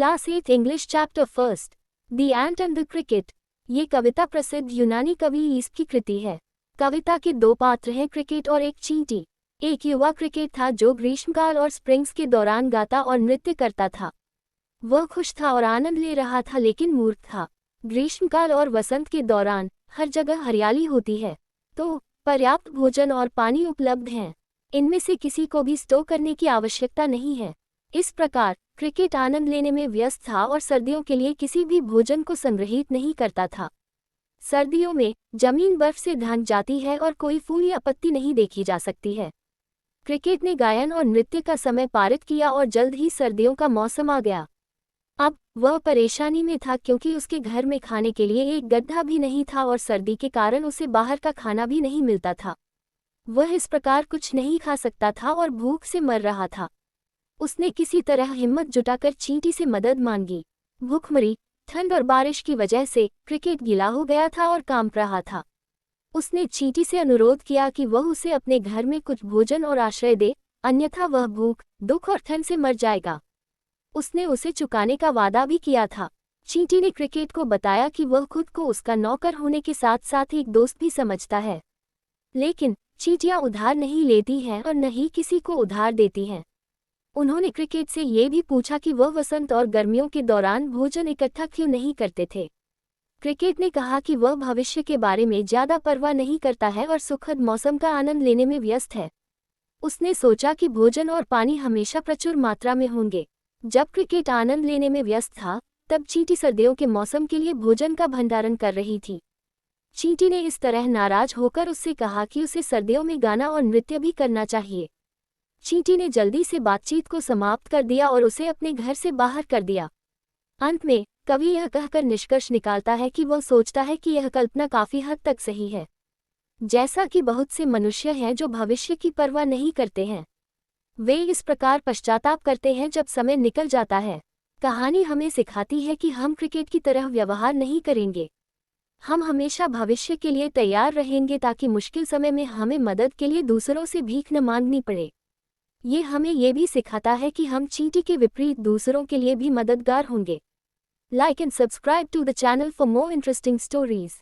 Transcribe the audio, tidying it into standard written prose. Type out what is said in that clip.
Class 8 English chapter first, the ant and the cricket. ये कविता प्रसिद्ध यूनानी कवि ईस्प की कृति है। कविता के दो पात्र हैं, क्रिकेट और एक चींटी। एक युवा क्रिकेट था जो ग्रीष्मकाल और स्प्रिंग्स के दौरान गाता और नृत्य करता था। वह खुश था और आनंद ले रहा था, लेकिन मूर्ख था। ग्रीष्मकाल और वसंत के दौरान हर जगह हरियाली होती है, तो पर्याप्त भोजन और पानी उपलब्ध हैं। इनमें से किसी को भी स्टोर करने की आवश्यकता नहीं है। इस प्रकार क्रिकेट आनंद लेने में व्यस्त था और सर्दियों के लिए किसी भी भोजन को संग्रहित नहीं करता था। सर्दियों में जमीन बर्फ से ढक जाती है और कोई फूल या पत्ती नहीं देखी जा सकती है। क्रिकेट ने गायन और नृत्य का समय पारित किया और जल्द ही सर्दियों का मौसम आ गया। अब वह परेशानी में था, क्योंकि उसके घर में खाने के लिए एक गड्ढा भी नहीं था और सर्दी के कारण उसे बाहर का खाना भी नहीं मिलता था। वह इस प्रकार कुछ नहीं खा सकता था और भूख से मर रहा था। उसने किसी तरह हिम्मत जुटाकर चींटी से मदद मांगी। भूखमरी, ठंड और बारिश की वजह से क्रिकेट गीला हो गया था और कांप रहा था। उसने चींटी से अनुरोध किया कि वह उसे अपने घर में कुछ भोजन और आश्रय दे, अन्यथा वह भूख, दुख और ठंड से मर जाएगा। उसने उसे चुकाने का वादा भी किया था। चींटी ने क्रिकेट को बताया कि वह खुद को उसका नौकर होने के साथ साथ एक दोस्त भी समझता है। लेकिन चींटियां उधार नहीं लेती हैं और न ही किसी को उधार देती हैं। उन्होंने क्रिकेट से ये भी पूछा कि वह वसंत और गर्मियों के दौरान भोजन इकट्ठा क्यों नहीं करते थे। क्रिकेट ने कहा कि वह भविष्य के बारे में ज्यादा परवाह नहीं करता है और सुखद मौसम का आनंद लेने में व्यस्त है। उसने सोचा कि भोजन और पानी हमेशा प्रचुर मात्रा में होंगे। जब क्रिकेट आनंद लेने में व्यस्त था, तब चींटी सर्दियों के मौसम के लिए भोजन का भंडारण कर रही थी। चींटी ने इस तरह नाराज होकर उससे कहा कि उसे सर्दियों में गाना और नृत्य भी करना चाहिए। चींटी ने जल्दी से बातचीत को समाप्त कर दिया और उसे अपने घर से बाहर कर दिया। अंत में कवि यह कहकर निष्कर्ष निकालता है कि वह सोचता है कि यह कल्पना काफी हद तक सही है। जैसा कि बहुत से मनुष्य हैं जो भविष्य की परवाह नहीं करते हैं। वे इस प्रकार पश्चाताप करते हैं जब समय निकल जाता है। कहानी हमें सिखाती है कि हम क्रिकेट की तरह व्यवहार नहीं करेंगे। हम हमेशा भविष्य के लिए तैयार रहेंगे, ताकि मुश्किल समय में हमें मदद के लिए दूसरों से भीख न मांगनी पड़े। ये हमें ये भी सिखाता है कि हम चींटी के विपरीत दूसरों के लिए भी मददगार होंगे। Like and subscribe to the channel for more interesting stories.